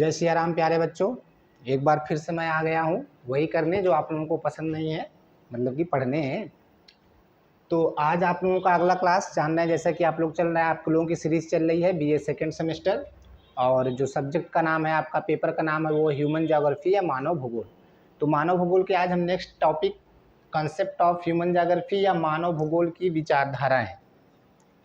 जय सिया राम प्यारे बच्चों, एक बार फिर से मैं आ गया हूँ वही करने जो आप लोगों को पसंद नहीं है, मतलब कि पढ़ने हैं। तो आज आप लोगों का अगला क्लास जानना है, जैसा कि आप लोग चल रहा है, आप लोगों की सीरीज़ चल रही है बीए सेकंड सेमेस्टर, और जो सब्जेक्ट का नाम है, आपका पेपर का नाम है वो ह्यूमन ज्योग्राफी या मानव भूगोल। तो मानव भूगोल के आज हम next topic concept of human geography या मानव भूगोल की विचारधाराएँ,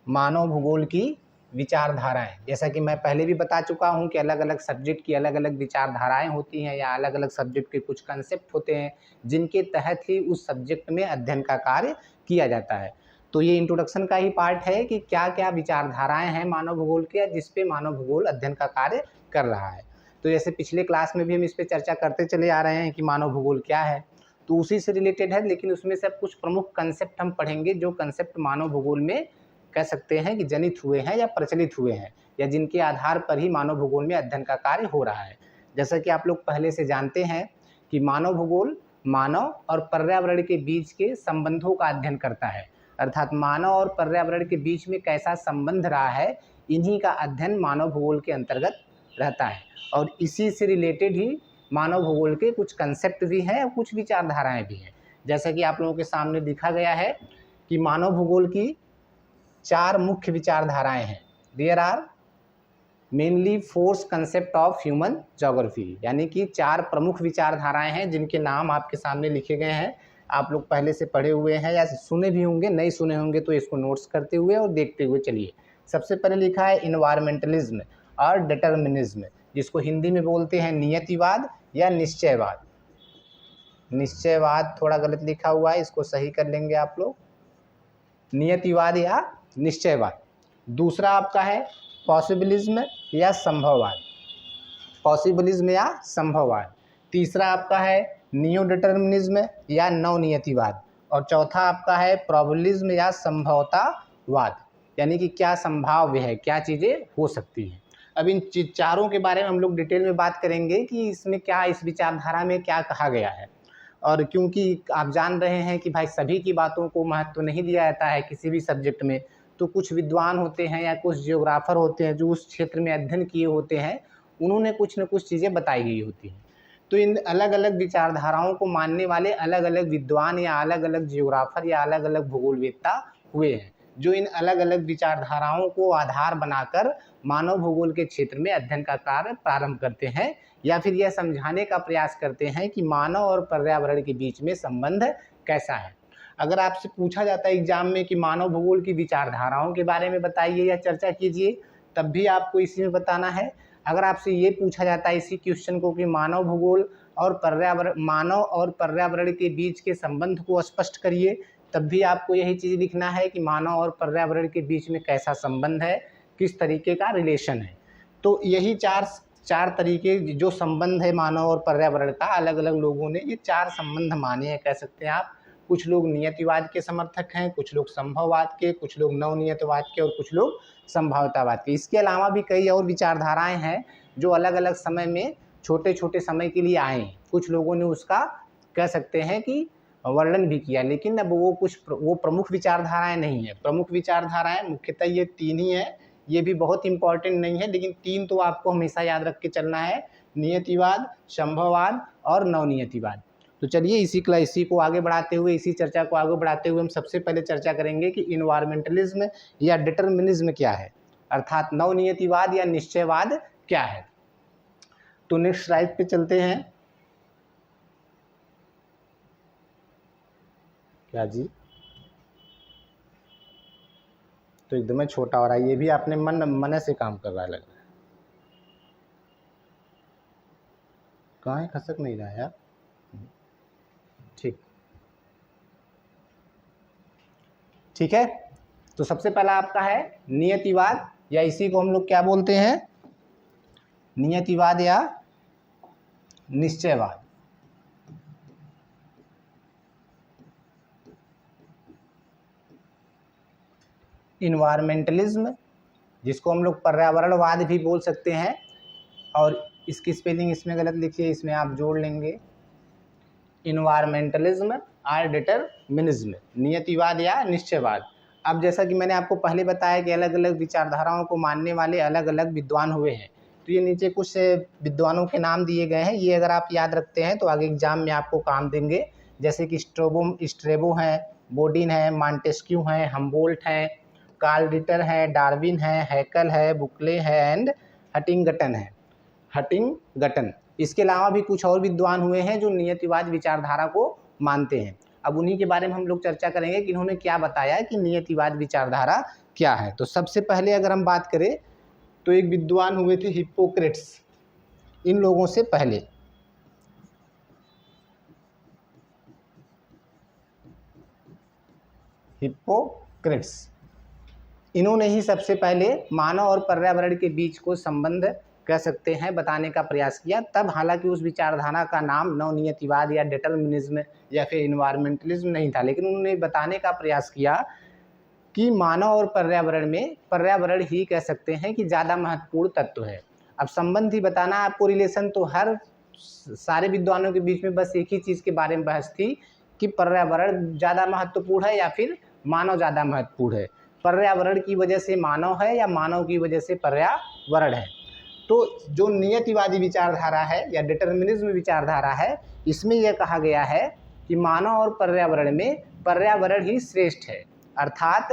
मानव भूगोल की विचारधाराएं। जैसा कि मैं पहले भी बता चुका हूं कि अलग अलग सब्जेक्ट की अलग अलग विचारधाराएं होती हैं या अलग अलग सब्जेक्ट के कुछ कंसेप्ट होते हैं जिनके तहत ही उस सब्जेक्ट में अध्ययन का कार्य किया जाता है। तो ये इंट्रोडक्शन का ही पार्ट है कि क्या क्या विचारधाराएं हैं मानव भूगोल के, जिस पे मानव भूगोल अध्ययन का कार्य कर रहा है। तो जैसे पिछले क्लास में भी हम इस पर चर्चा करते चले आ रहे हैं कि मानव भूगोल क्या है, तो उसी से रिलेटेड है, लेकिन उसमें से अब कुछ प्रमुख कंसेप्ट हम पढ़ेंगे जो कंसेप्ट मानव भूगोल में कह सकते हैं कि जनित हुए हैं या प्रचलित हुए हैं, या जिनके आधार पर ही मानव भूगोल में अध्ययन का कार्य हो रहा है। जैसा कि आप लोग पहले से जानते हैं कि मानव भूगोल मानव और पर्यावरण के बीच के संबंधों का अध्ययन करता है, अर्थात मानव और पर्यावरण के बीच में कैसा संबंध रहा है, इन्हीं का अध्ययन मानव भूगोल के अंतर्गत रहता है। और इसी से रिलेटेड ही मानव भूगोल के कुछ कंसेप्ट भी हैं और कुछ विचारधाराएं भी हैं। जैसा कि आप लोगों के सामने दिखा गया है कि मानव भूगोल की 4 मुख्य विचारधाराएं हैं। There are mainly 4 concept of human geography, यानी कि 4 प्रमुख विचारधाराएं हैं जिनके नाम आपके सामने लिखे गए हैं। आप लोग पहले से पढ़े हुए हैं या सुने भी होंगे, नहीं सुने होंगे तो इसको नोट्स करते हुए और देखते हुए चलिए। सबसे पहले लिखा है इन्वायरमेंटलिज्म और डिटर्मिनिज्म, जिसको हिंदी में बोलते हैं नियतिवाद या निश्चयवाद। निश्चयवाद थोड़ा गलत लिखा हुआ है, इसको सही कर लेंगे आप लोग, नियतिवाद या निश्चयवाद। दूसरा आपका है पॉसिबिलिज्म या संभववाद, पॉसिबिलिज्म या संभववाद। तीसरा आपका है नियो डिटर्मिनिज्म या नवनियतिवाद, और चौथा आपका है प्रोबेबिलिज्म या संभवतावाद, यानी कि क्या संभाव्य है, क्या चीज़ें हो सकती हैं। अब इन चारों के बारे में हम लोग डिटेल में बात करेंगे कि इसमें क्या, इस विचारधारा में क्या कहा गया है। और क्योंकि आप जान रहे हैं कि भाई सभी की बातों को महत्व नहीं दिया जाता है किसी भी सब्जेक्ट में, तो कुछ विद्वान होते हैं या कुछ जियोग्राफर होते हैं जो उस क्षेत्र में अध्ययन किए होते हैं, उन्होंने कुछ न कुछ चीज़ें बताई गई होती हैं। तो इन अलग अलग विचारधाराओं को मानने वाले अलग अलग विद्वान या अलग अलग जियोग्राफर या अलग अलग भूगोलवेत्ता हुए हैं, जो इन अलग अलग विचारधाराओं को आधार बनाकर मानव भूगोल के क्षेत्र में अध्ययन का कार्य प्रारंभ करते हैं, या फिर यह समझाने का प्रयास करते हैं कि मानव और पर्यावरण के बीच में संबंध कैसा है। अगर आपसे पूछा जाता है एग्जाम में कि मानव भूगोल की विचारधाराओं के बारे में बताइए या चर्चा कीजिए, तब भी आपको इसी में बताना है। अगर आपसे ये पूछा जाता है इसी क्वेश्चन को कि मानव भूगोल और पर्यावरण के बीच के संबंध को स्पष्ट करिए, तब भी आपको यही चीज़ लिखना है कि मानव और पर्यावरण के बीच में कैसा संबंध है, किस तरीके का रिलेशन है। तो यही चार तरीके जो संबंध है मानव और पर्यावरण का, अलग अलग लोगों ने ये 4 संबंध माने हैं, कह सकते हैं आप। कुछ लोग नियतिवाद के समर्थक हैं, कुछ लोग संभववाद के, कुछ लोग नवनियतवाद के और कुछ लोग संभाव्यतावाद के। इसके अलावा भी कई और विचारधाराएं हैं जो अलग अलग समय में छोटे छोटे समय के लिए आए हैं। कुछ लोगों ने उसका कह सकते हैं कि वर्णन भी किया, लेकिन अब वो प्रमुख विचारधाराएं नहीं है। प्रमुख विचारधाराएं मुख्यतः ये 3 ही हैं। ये भी बहुत इंपॉर्टेंट नहीं है, लेकिन 3 तो आपको हमेशा याद रख के चलना है, नियतिवाद, संभववाद और नवनियतिवाद। तो चलिए इसी को आगे बढ़ाते हुए, इसी चर्चा को आगे बढ़ाते हुए हम सबसे पहले चर्चा करेंगे कि इन्वायरमेंटलिज्म या डिटर्मिनिज्म क्या है, अर्थात नवनियतिवाद या निश्चयवाद क्या है। तो नेक्स्ट स्लाइड पे चलते हैं। क्या जी, तो एकदम छोटा हो रहा है, ये भी आपने मन से काम कर रहा है लग रहा है। कहाँ है, खसक नहीं रहा है यार। ठीक है। तो सबसे पहला आपका है नियतिवाद, या इसी को हम लोग क्या बोलते हैं, नियतिवाद या निश्चयवाद। इन्वायरमेंटलिज्म, जिसको हम लोग पर्यावरणवाद भी बोल सकते हैं, और इसकी स्पेलिंग इसमें गलत लिखी है, इसमें आप जोड़ लेंगे इन्वायरमेंटलिज्म और डिटर्मिनिज्म, नियतिवाद या निश्चयवाद। अब जैसा कि मैंने आपको पहले बताया कि अलग अलग विचारधाराओं को मानने वाले अलग अलग विद्वान हुए हैं, तो ये नीचे कुछ विद्वानों के नाम दिए गए हैं, ये अगर आप याद रखते हैं तो आगे एग्जाम में आपको काम देंगे। जैसे कि स्ट्रेबो है, बोडिन है, मॉन्टेस्क्यू है, हम्बोल्ट है, कार्ल रिटर है, डार्विन है, हैकल है, बुकले है एंड हटिंगटन है, हटिंगटन। इसके अलावा भी कुछ और विद्वान हुए हैं जो नियतिवाद विचारधारा को मानते हैं। अब उन्हीं के बारे में हम लोग चर्चा करेंगे कि इन्होंने क्या बताया कि नियतिवाद विचारधारा क्या है। तो सबसे पहले अगर हम बात करें तो एक विद्वान हुए थे हिप्पोक्रेट्स। इन लोगों से पहले हिप्पोक्रेट्स, इन्होंने ही सबसे पहले मानव और पर्यावरण के बीच को संबंध कह सकते हैं बताने का प्रयास किया। तब हालांकि उस विचारधारा का नाम नवनियतिवाद या डिटर्मिनिज्म या फिर इन्वायरमेंटलिज्म नहीं था, लेकिन उन्होंने बताने का प्रयास किया कि मानव और पर्यावरण में पर्यावरण ही कह सकते हैं कि ज़्यादा महत्वपूर्ण तत्व है। अब संबंध ही बताना आपको, रिलेशन तो हर सारे विद्वानों के बीच में बस एक ही चीज़ के बारे में बहस थी कि पर्यावरण ज़्यादा महत्वपूर्ण है या फिर मानव ज़्यादा महत्वपूर्ण है, पर्यावरण की वजह से मानव है या मानव की वजह से पर्यावरण है। तो जो नियतिवादी विचारधारा है या डिटर्मिनिज्म विचारधारा है, इसमें यह कहा गया है कि मानव और पर्यावरण में पर्यावरण ही श्रेष्ठ है, अर्थात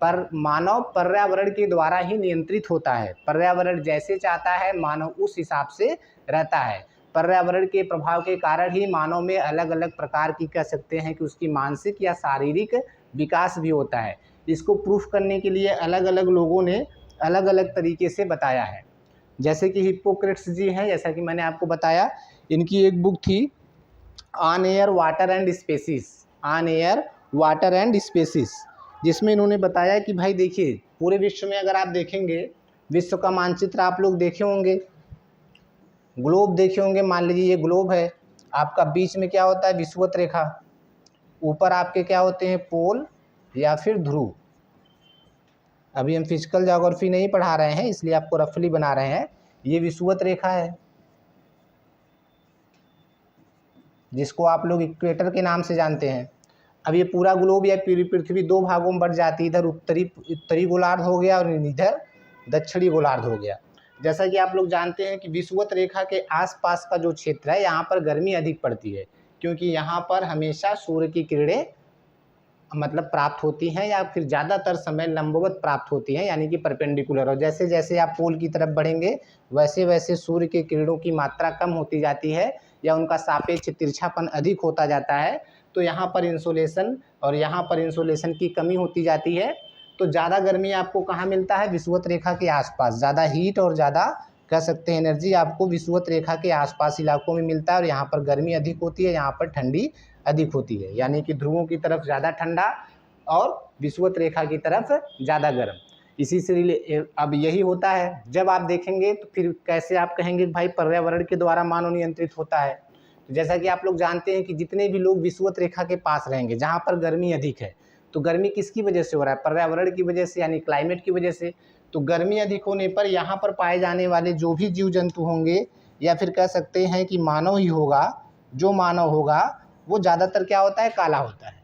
मानव पर्यावरण के द्वारा ही नियंत्रित होता है। पर्यावरण जैसे चाहता है मानव उस हिसाब से रहता है। पर्यावरण के प्रभाव के कारण ही मानव में अलग अलग प्रकार की कह सकते हैं कि उसकी मानसिक या शारीरिक विकास भी होता है। इसको प्रूफ करने के लिए अलग अलग लोगों ने अलग अलग तरीके से बताया है। जैसे कि हिप्पोक्रेट्स जी हैं, जैसा कि मैंने आपको बताया, इनकी एक बुक थी on air water and species, on air water and species, जिसमें इन्होंने बताया कि भाई देखिए पूरे विश्व में अगर आप देखेंगे, विश्व का मानचित्र आप लोग देखे होंगे, ग्लोब देखे होंगे। मान लीजिए ये ग्लोब है आपका, बीच में क्या होता है विषुवत रेखा, ऊपर आपके क्या होते हैं पोल या फिर ध्रुव। अभी हम फिजिकल ज्योग्राफी नहीं पढ़ा रहे हैं इसलिए आपको रफली बना रहे हैं। ये विषुवत रेखा है जिसको आप लोग इक्वेटर के नाम से जानते हैं। अब ये पूरा ग्लोब या पूरी पृथ्वी दो भागों में बढ़ जाती है, इधर उत्तरी गोलार्ध हो गया और इधर दक्षिणी गोलार्ध हो गया। जैसा कि आप लोग जानते हैं कि विषुवत रेखा के आसपास का जो क्षेत्र है यहाँ पर गर्मी अधिक पड़ती है, क्योंकि यहाँ पर हमेशा सूर्य की किरणें मतलब प्राप्त होती हैं या फिर ज़्यादातर समय लंबवत प्राप्त होती हैं, यानी कि परपेंडिकुलर। और जैसे जैसे आप पोल की तरफ बढ़ेंगे वैसे वैसे सूर्य के किरणों की मात्रा कम होती जाती है या उनका सापेक्ष तिरछापन अधिक होता जाता है। तो यहाँ पर इंसोलेशन और यहाँ पर इंसोलेशन की कमी होती जाती है। तो ज़्यादा गर्मी आपको कहाँ मिलता है, विषुवत रेखा के आसपास। ज़्यादा हीट और ज़्यादा कह सकते हैं एनर्जी आपको विषुवत रेखा के आसपास इलाकों में मिलता है। और यहाँ पर गर्मी अधिक होती है, यहाँ पर ठंडी अधिक होती है, यानी कि ध्रुवों की तरफ ज़्यादा ठंडा और विषुवत रेखा की तरफ ज़्यादा गर्म। इसी से अब यही होता है, जब आप देखेंगे तो फिर कैसे आप कहेंगे भाई पर्यावरण के द्वारा मानव नियंत्रित होता है। तो जैसा कि आप लोग जानते हैं कि जितने भी लोग विषुवत रेखा के पास रहेंगे जहाँ पर गर्मी अधिक है, तो गर्मी किसकी वजह से हो रहा है, पर्यावरण की वजह से, यानी क्लाइमेट की वजह से। तो गर्मी अधिक होने पर यहाँ पर पाए जाने वाले जो भी जीव जंतु होंगे या फिर कह सकते हैं कि मानव ही होगा, जो मानव होगा वो ज़्यादातर क्या होता है, काला होता है।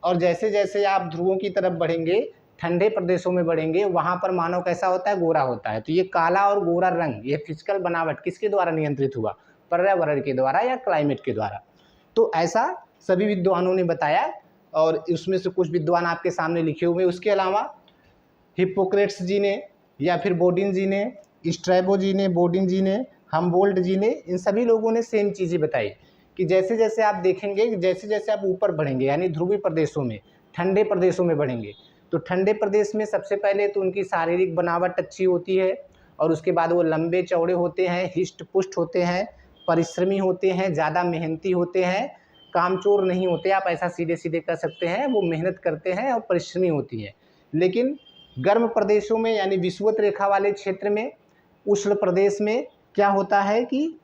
और जैसे जैसे आप ध्रुवों की तरफ बढ़ेंगे, ठंडे प्रदेशों में बढ़ेंगे, वहाँ पर मानव कैसा होता है, गोरा होता है। तो ये काला और गोरा रंग, ये फिजिकल बनावट किसके द्वारा नियंत्रित हुआ, पर्यावरण के द्वारा या क्लाइमेट के द्वारा। तो ऐसा सभी विद्वानों ने बताया और उसमें से कुछ विद्वान आपके सामने लिखे हुए। उसके अलावा हिप्पोक्रेट्स जी ने या फिर बोडिन जी ने, स्ट्रैबो जी ने, बोडिन जी ने, हम्बोल्ट जी ने, इन सभी लोगों ने सेम चीज़ें बताई कि जैसे जैसे आप देखेंगे, जैसे जैसे आप ऊपर बढ़ेंगे यानी ध्रुवीय प्रदेशों में, ठंडे प्रदेशों में बढ़ेंगे, तो ठंडे प्रदेश में सबसे पहले तो उनकी शारीरिक बनावट अच्छी होती है और उसके बाद वो लंबे चौड़े होते हैं, हिष्ट पुष्ट होते हैं, परिश्रमी होते हैं, ज़्यादा मेहनती होते हैं, कामचोर नहीं होते, आप ऐसा सीधे सीधे कह सकते हैं, वो मेहनत करते हैं और परिश्रमी होती है। लेकिन गर्म प्रदेशों में यानी विषुवत रेखा वाले क्षेत्र में, उष्ण प्रदेश में क्या होता है कि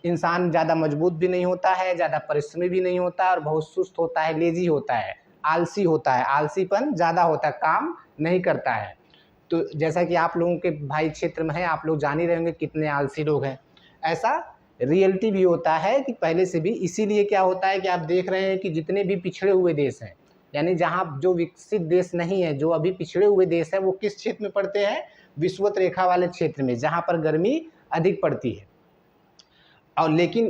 इंसान ज़्यादा मजबूत भी नहीं होता है, ज़्यादा परिश्रमी भी नहीं होता और बहुत सुस्त होता है, लेजी होता है, आलसी होता है, आलसीपन ज़्यादा होता है, काम नहीं करता है। तो जैसा कि आप लोगों के भाई क्षेत्र में है, आप लोग जान ही रहे होंगे कितने आलसी लोग हैं। ऐसा रियलिटी भी होता है कि पहले से भी, इसीलिए क्या होता है कि आप देख रहे हैं कि जितने भी पिछड़े हुए देश हैं, यानी जहाँ जो विकसित देश नहीं है, जो अभी पिछड़े हुए देश हैं, वो किस क्षेत्र में पड़ते हैं, विषुवत रेखा वाले क्षेत्र में, जहाँ पर गर्मी अधिक पड़ती है। और लेकिन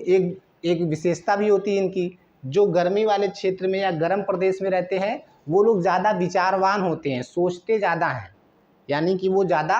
एक विशेषता भी होती है इनकी, जो गर्मी वाले क्षेत्र में या गर्म प्रदेश में रहते हैं वो लोग ज़्यादा विचारवान होते हैं, सोचते ज़्यादा हैं, यानी कि वो ज़्यादा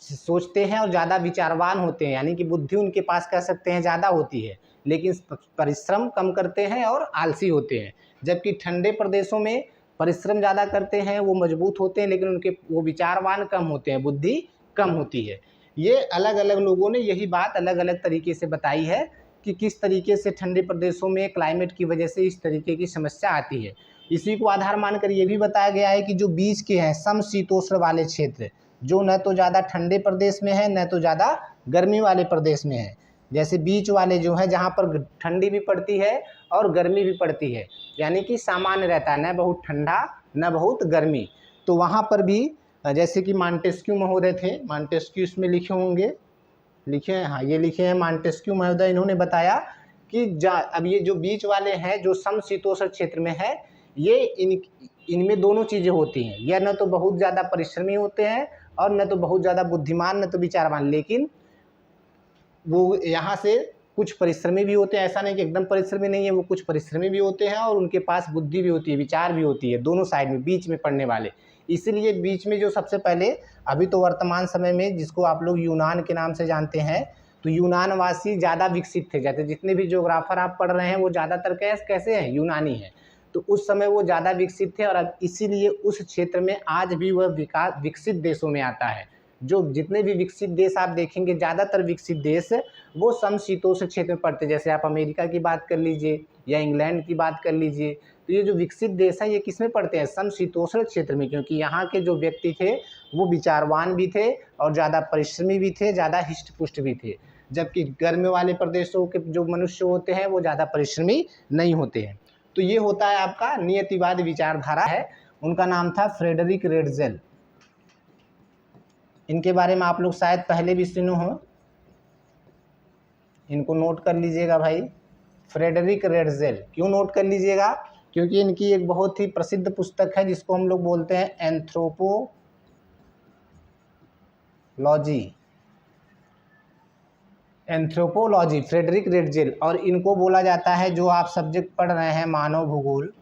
सोचते हैं और ज़्यादा विचारवान होते हैं, यानी कि बुद्धि उनके पास कह सकते हैं ज़्यादा होती है, लेकिन परिश्रम कम करते हैं और आलसी होते हैं। जबकि ठंडे प्रदेशों में परिश्रम ज़्यादा करते हैं, वो मजबूत होते हैं, लेकिन उनके वो विचारवान कम होते हैं, बुद्धि कम होती है। ये अलग अलग लोगों ने यही बात अलग अलग तरीके से बताई है कि किस तरीके से ठंडे प्रदेशों में क्लाइमेट की वजह से इस तरीके की समस्या आती है। इसी को आधार मानकर ये भी बताया गया है कि जो बीच के हैं समशीतोष्ण वाले क्षेत्र, जो न तो ज़्यादा ठंडे प्रदेश में है न तो ज़्यादा गर्मी वाले प्रदेश में है, जैसे बीच वाले जो है जहाँ पर ठंडी भी पड़ती है और गर्मी भी पड़ती है, यानी कि सामान्य रहता है, न बहुत ठंडा न बहुत गर्मी, तो वहाँ पर भी जैसे कि मॉन्टेस्क्यू महोदय थे, मॉन्टेस्क्यू इसमें लिखे होंगे, लिखे हैं, हाँ ये लिखे हैं मॉन्टेस्क्यू महोदय, इन्होंने बताया कि अब ये जो बीच वाले हैं जो समशीतोष्ण क्षेत्र में है, ये इनमें दोनों चीज़ें होती हैं, यह न तो बहुत ज़्यादा परिश्रमी होते हैं और न तो बहुत ज़्यादा बुद्धिमान न तो विचारवान, लेकिन वो यहाँ से कुछ परिश्रमी भी होते हैं, ऐसा नहीं कि एकदम परिश्रमी नहीं है, वो कुछ परिश्रमी भी होते हैं और उनके पास बुद्धि भी होती है, विचार भी होती है, दोनों साइड में बीच में पड़ने वाले। इसीलिए बीच में जो सबसे पहले, अभी तो वर्तमान समय में जिसको आप लोग यूनान के नाम से जानते हैं, तो यूनानवासी ज़्यादा विकसित थे, जैसे जितने भी ज्योग्राफर आप पढ़ रहे हैं वो ज़्यादातर कैसे हैं, यूनानी हैं, तो उस समय वो ज़्यादा विकसित थे और अब इसीलिए उस क्षेत्र में आज भी वह विकसित देशों में आता है। जो जितने भी विकसित देश आप देखेंगे, ज़्यादातर विकसित देश वो समशीतोष्ण क्षेत्र में पड़ते हैं, जैसे आप अमेरिका की बात कर लीजिए या इंग्लैंड की बात कर लीजिए, तो ये जो विकसित देश हैं ये किस में पड़ते हैं, समशीतोष्ण क्षेत्र में, क्योंकि यहाँ के जो व्यक्ति थे वो विचारवान भी थे और ज़्यादा परिश्रमी भी थे, ज़्यादा हिष्ट पुष्ट भी थे, जबकि गर्म वाले प्रदेशों के जो मनुष्य होते हैं वो ज़्यादा परिश्रमी नहीं होते हैं। तो ये होता है आपका नियतिवाद विचारधारा है, उनका नाम था फ्रेडरिक रेडजेल। इनके बारे में आप लोग शायद पहले भी सुने हो, इनको नोट कर लीजिएगा भाई, फ्रेडरिक रेडजेल। क्यों नोट कर लीजिएगा, क्योंकि इनकी एक बहुत ही प्रसिद्ध पुस्तक है जिसको हम लोग बोलते हैं एंथ्रोपोलॉजी, फ्रेडरिक रेडजेल। और इनको बोला जाता है, जो आप सब्जेक्ट पढ़ रहे हैं मानव भूगोल,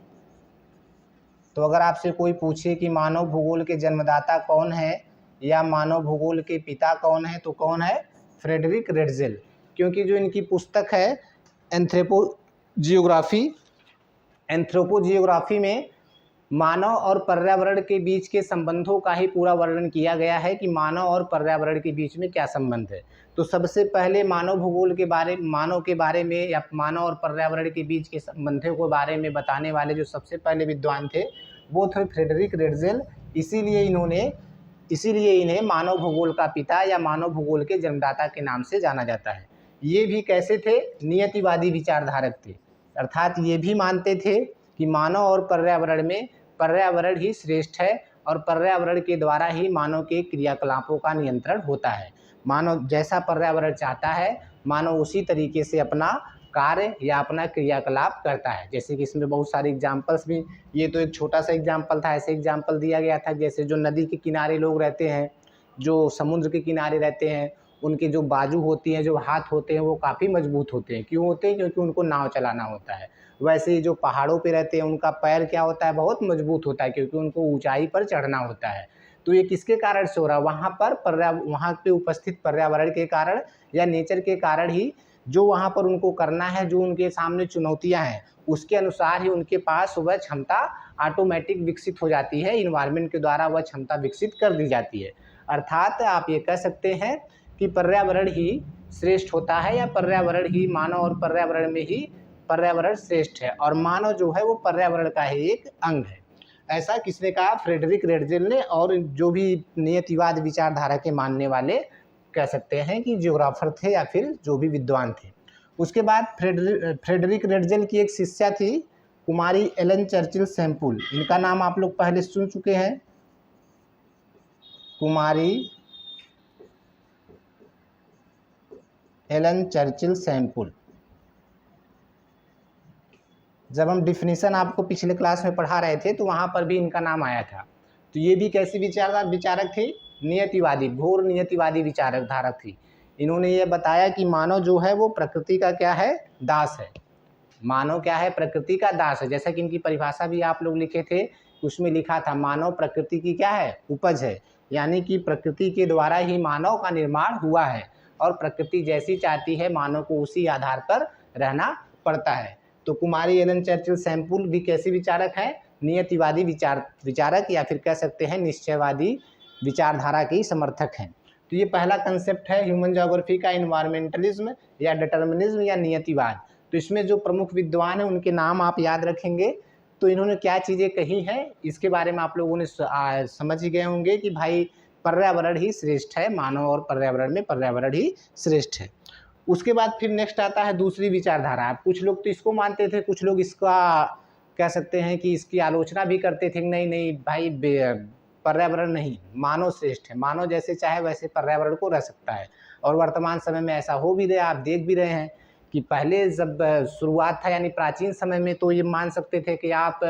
तो अगर आपसे कोई पूछे कि मानव भूगोल के जन्मदाता कौन है या मानव भूगोल के पिता कौन है, तो कौन है, फ्रेडरिक रेडजेल। क्योंकि जो इनकी पुस्तक है एंथ्रोपोजियोग्राफी में मानव और पर्यावरण के बीच के संबंधों का ही पूरा वर्णन किया गया है कि मानव और पर्यावरण के बीच में क्या संबंध है। तो सबसे पहले मानव के बारे में या मानव और पर्यावरण के बीच के संबंधों के बारे में बताने वाले जो सबसे पहले विद्वान थे वो थे फ्रेडरिक रेडजेल। इसीलिए इन्हें मानव भूगोल का पिता या मानव भूगोल के जन्मदाता के नाम से जाना जाता है। ये भी कैसे थे, नियतिवादी विचारधारक थे, अर्थात ये भी मानते थे कि मानव और पर्यावरण में पर्यावरण ही श्रेष्ठ है और पर्यावरण के द्वारा ही मानव के क्रियाकलापों का नियंत्रण होता है। मानव जैसा पर्यावरण चाहता है, मानव उसी तरीके से अपना कार्य या अपना क्रियाकलाप करता है। जैसे कि इसमें बहुत सारे एग्जाम्पल्स भी, ये तो एक छोटा सा एग्जाम्पल था, ऐसे एग्जाम्पल दिया गया था जैसे जो नदी के किनारे लोग रहते हैं, जो समुद्र के किनारे रहते हैं, उनके जो बाजू होती हैं, जो हाथ होते हैं वो काफ़ी मजबूत होते हैं। क्यों होते हैं, क्योंकि उनको नाव चलाना होता है। वैसे ही जो पहाड़ों पे रहते हैं उनका पैर क्या होता है, बहुत मजबूत होता है, क्योंकि उनको ऊंचाई पर चढ़ना होता है। तो ये किसके कारण से हो रहा है, वहाँ पे उपस्थित पर्यावरण के कारण या नेचर के कारण ही जो वहाँ पर उनको करना है, जो उनके सामने चुनौतियाँ हैं, उसके अनुसार ही उनके पास वह क्षमता ऑटोमेटिक विकसित हो जाती है, इन्वायरमेंट के द्वारा वह क्षमता विकसित कर दी जाती है। अर्थात आप ये कह सकते हैं कि पर्यावरण ही श्रेष्ठ होता है या पर्यावरण ही मानव और पर्यावरण में ही पर्यावरण श्रेष्ठ है और मानव जो है वो पर्यावरण का ही एक अंग है। ऐसा किसने कहा, फ्रेडरिक रेडजेल ने। और जो भी नियतिवाद विचारधारा के मानने वाले कह सकते हैं कि जियोग्राफर थे या फिर जो भी विद्वान थे। उसके बाद फ्रेडरिक रेडजेल की एक शिष्या थी कुमारी एलन चर्चिल सैम्पुल। इनका नाम आप लोग पहले सुन चुके हैं, कुमारी एलन चर्चिल सैम्पुल। जब हम डिफिनीशन आपको पिछले क्लास में पढ़ा रहे थे तो वहाँ पर भी इनका नाम आया था। तो ये भी कैसी विचारक थी, नियतिवादी, घोर नियतिवादी विचारधारक थी। इन्होंने ये बताया कि मानव जो है वो प्रकृति का क्या है, दास है। मानव क्या है, प्रकृति का दास है। जैसा कि इनकी परिभाषा भी आप लोग लिखे थे, उसमें लिखा था मानव प्रकृति की क्या है, उपज है। यानी कि प्रकृति के द्वारा ही मानव का निर्माण हुआ है और प्रकृति जैसी चाहती है मानव को उसी आधार पर रहना पड़ता है। तो कुमारी एलन चर्चिल सैंपुल भी कैसे विचारक है, नियतिवादी विचारक या फिर कह सकते हैं निश्चयवादी विचारधारा की समर्थक हैं। तो ये पहला कंसेप्ट है ह्यूमन ज्योग्राफी का, इन्वायरमेंटलिज्म या डिटर्मिनिज्म या नियतिवाद। तो इसमें जो प्रमुख विद्वान हैं उनके नाम आप याद रखेंगे। तो इन्होंने क्या चीज़ें कही हैं इसके बारे में आप लोगों ने समझ ही गए होंगे कि भाई पर्यावरण ही श्रेष्ठ है, मानव और पर्यावरण में पर्यावरण ही श्रेष्ठ है। उसके बाद फिर नेक्स्ट आता है दूसरी विचारधारा। कुछ लोग तो इसको मानते थे, कुछ लोग इसका कह सकते हैं कि इसकी आलोचना भी करते थे, नहीं नहीं भाई पर्यावरण नहीं, मानव श्रेष्ठ है, मानव जैसे चाहे वैसे पर्यावरण को रह सकता है। और वर्तमान समय में ऐसा हो भी रहा, आप देख भी रहे हैं कि पहले जब शुरुआत था यानी प्राचीन समय में तो ये मान सकते थे कि आप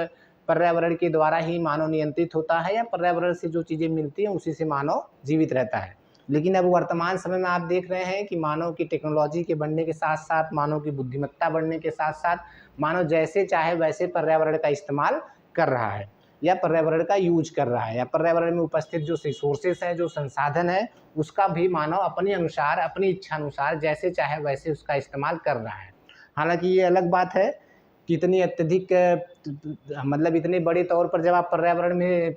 पर्यावरण के द्वारा ही मानव नियंत्रित होता है या पर्यावरण से जो चीज़ें मिलती हैं उसी से मानव जीवित रहता है। लेकिन अब वर्तमान समय में आप देख रहे हैं कि मानव की टेक्नोलॉजी के बढ़ने के साथ साथ, मानव की बुद्धिमत्ता बढ़ने के साथ साथ मानव जैसे चाहे वैसे पर्यावरण का इस्तेमाल कर रहा है या पर्यावरण का यूज कर रहा है, या पर्यावरण में उपस्थित जो रिसोर्सेस हैं, जो संसाधन है, उसका भी मानव अपने अनुसार, अपनी इच्छा अनुसार जैसे चाहे वैसे उसका इस्तेमाल कर रहा है। हालांकि ये अलग बात है कि इतनी अत्यधिक मतलब इतने बड़े तौर पर जब आप पर्यावरण में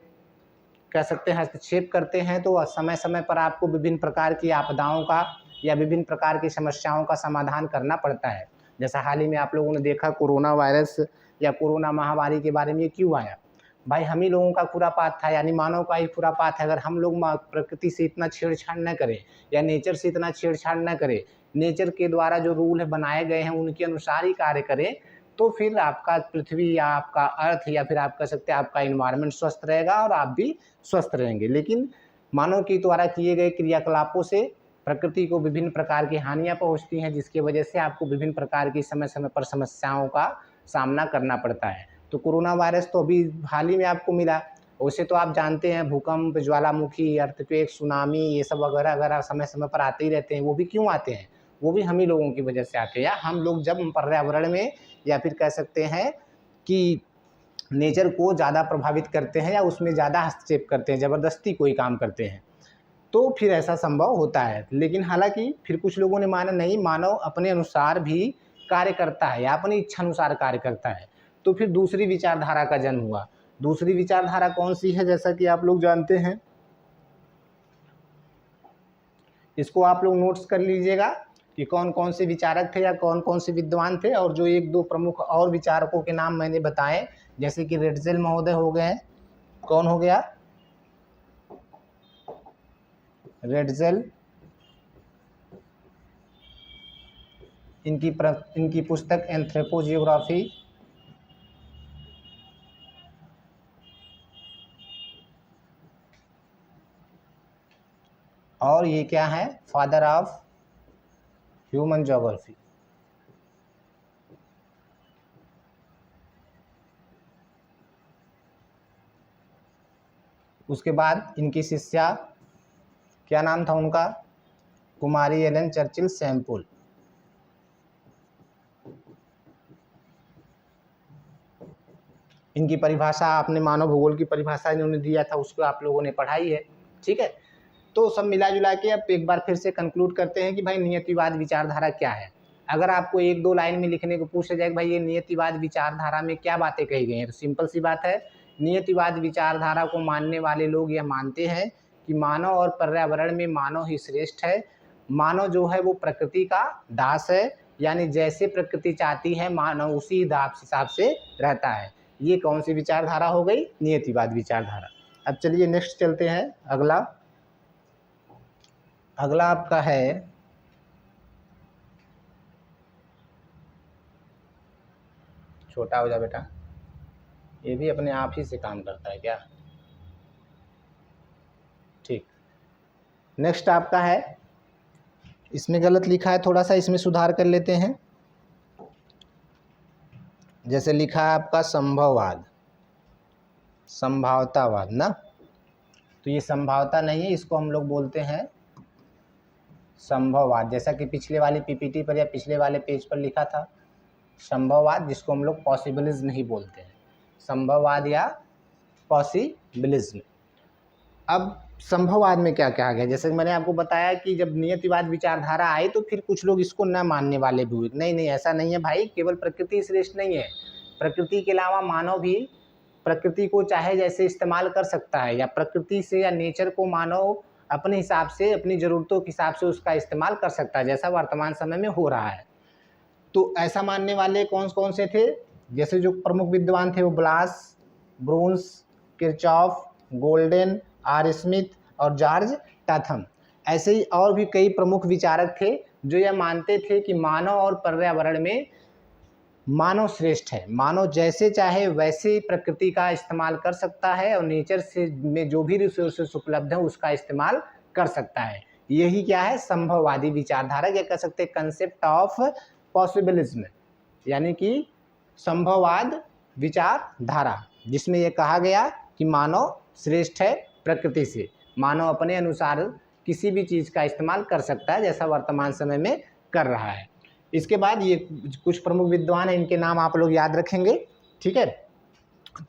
कह सकते हैं हस्तक्षेप करते हैं तो समय समय पर आपको विभिन्न प्रकार की आपदाओं का या विभिन्न प्रकार की समस्याओं का समाधान करना पड़ता है। जैसा हाल ही में आप लोगों ने देखा कोरोना वायरस या कोरोना महामारी के बारे में ये क्यों आया, भाई हम ही लोगों का खुरापात था, यानी मानव का ही खुरापात है। अगर हम लोग प्रकृति से इतना छेड़छाड़ न करें या नेचर से इतना छेड़छाड़ न करें, नेचर के द्वारा जो रूल बनाए गए हैं उनके अनुसार ही कार्य करें, तो फिर आपका पृथ्वी या आपका अर्थ या फिर आप कह सकते हैं आपका इन्वायरमेंट स्वस्थ रहेगा और आप भी स्वस्थ रहेंगे। लेकिन मानव के द्वारा किए गए क्रियाकलापों से प्रकृति को विभिन्न प्रकार की हानियाँ पहुँचती हैं, जिसकी वजह से आपको विभिन्न प्रकार की समय समय पर समस्याओं का सामना करना पड़ता है। तो कोरोना वायरस तो अभी हाल ही में आपको मिला, वैसे तो आप जानते हैं भूकंप, ज्वालामुखी, अर्थक्वेक, सुनामी, ये सब वगैरह अगर समय समय पर आते ही रहते हैं। वो भी क्यों आते हैं, वो भी हम ही लोगों की वजह से आते हैं, या हम लोग जब पर्यावरण में या फिर कह सकते हैं कि नेचर को ज़्यादा प्रभावित करते हैं या उसमें ज़्यादा हस्तक्षेप करते हैं, ज़बरदस्ती कोई काम करते हैं, तो फिर ऐसा संभव होता है। लेकिन हालांकि फिर कुछ लोगों ने माना नहीं, मानव अपने अनुसार भी कार्य करता है या अपनी इच्छा अनुसार कार्य करता है। तो फिर दूसरी विचारधारा का जन्म हुआ। दूसरी विचारधारा कौन सी है, जैसा कि आप लोग जानते हैं, इसको आप लोग नोट्स कर लीजिएगा कि कौन कौन से विचारक थे या कौन कौन से विद्वान थे। और जो एक दो प्रमुख और विचारकों के नाम मैंने बताए, जैसे कि रेटजेल महोदय हो गए हैं, कौन हो गया, रेटजेल, इनकी पुस्तक एंथ्रोपोजियोग्राफी, और ये क्या है, फादर ऑफ ह्यूमन ज्योग्राफी। उसके बाद इनकी शिष्या, क्या नाम था उनका, कुमारी एलन चर्चिल सैंपुल। इनकी परिभाषा आपने मानव भूगोल की परिभाषा इन्होंने दिया था, उसको आप लोगों ने पढ़ाई है, ठीक है। तो सब मिला जुला के अब एक बार फिर से कंक्लूड करते हैं कि भाई नियतिवाद विचारधारा क्या है। अगर आपको एक दो लाइन में लिखने को पूछा जाए कि भाई ये नियतिवाद विचारधारा में क्या बातें कही गई हैं, तो सिंपल सी बात है, नियतिवाद विचारधारा को मानने वाले लोग यह मानते हैं कि मानव और पर्यावरण में मानव ही श्रेष्ठ है। मानव जो है वो प्रकृति का दास है, यानी जैसे प्रकृति चाहती है मानव उसी हिसाब से रहता है। ये कौन सी विचारधारा हो गई, नियतिवाद विचारधारा। अब चलिए नेक्स्ट चलते हैं। अगला आपका है छोटा हो जा बेटा, ये भी अपने आप ही से काम करता है क्या, ठीक। नेक्स्ट आपका है, इसमें गलत लिखा है, थोड़ा सा इसमें सुधार कर लेते हैं। जैसे लिखा है आपका संभववाद, संभावतावाद ना, तो ये संभावता नहीं है, इसको हम लोग बोलते हैं संभववाद, जैसा कि पिछले वाली पीपीटी पर या पिछले वाले पेज पर लिखा था, संभववाद, जिसको हम लोग पॉसिबिलिज्म ही बोलते हैं, संभववाद या पॉसिबिलिज्म। अब संभववाद में क्या कहा गया, जैसे मैंने आपको बताया कि जब नियतिवाद विचारधारा आई तो फिर कुछ लोग इसको न मानने वाले भी हुए। नहीं, ऐसा नहीं है भाई, केवल प्रकृति श्रेष्ठ नहीं है, प्रकृति के अलावा मानव भी प्रकृति को चाहे जैसे इस्तेमाल कर सकता है, या प्रकृति से या नेचर को मानव अपने हिसाब से, अपनी ज़रूरतों के हिसाब से उसका इस्तेमाल कर सकता है, जैसा वर्तमान समय में हो रहा है। तो ऐसा मानने वाले कौन कौन से थे, जैसे जो प्रमुख विद्वान थे वो Blass, Bruns, Kirchhoff, Golden, R Smith और जॉर्ज टैथम। ऐसे ही और भी कई प्रमुख विचारक थे जो यह मानते थे कि मानव और पर्यावरण में मानव श्रेष्ठ है, मानव जैसे चाहे वैसे प्रकृति का इस्तेमाल कर सकता है और नेचर से में जो भी रिसोर्सेस उपलब्ध हैं उसका इस्तेमाल कर सकता है। यही क्या है, संभववादी विचारधारा, या कह सकते हैं कंसेप्ट ऑफ पॉसिबिलिज्म, यानी कि संभववाद विचारधारा, जिसमें यह कहा गया कि मानव श्रेष्ठ है प्रकृति से, मानव अपने अनुसार किसी भी चीज़ का इस्तेमाल कर सकता है, जैसा वर्तमान समय में कर रहा है। इसके बाद ये कुछ प्रमुख विद्वान हैं, इनके नाम आप लोग याद रखेंगे, ठीक है।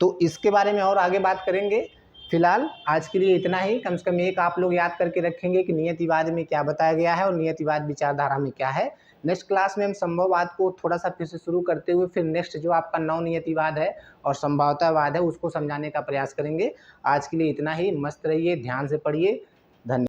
तो इसके बारे में और आगे बात करेंगे। फिलहाल आज के लिए इतना ही, कम से कम एक आप लोग याद करके रखेंगे कि नियतिवाद में क्या बताया गया है और नियतिवाद विचारधारा में क्या है। नेक्स्ट क्लास में हम संभववाद को थोड़ा सा फिर से शुरू करते हुए फिर नेक्स्ट जो आपका नवनियतिवाद है और संभाव्यतावाद है उसको समझाने का प्रयास करेंगे। आज के लिए इतना ही, मस्त रहिए, ध्यान से पढ़िए,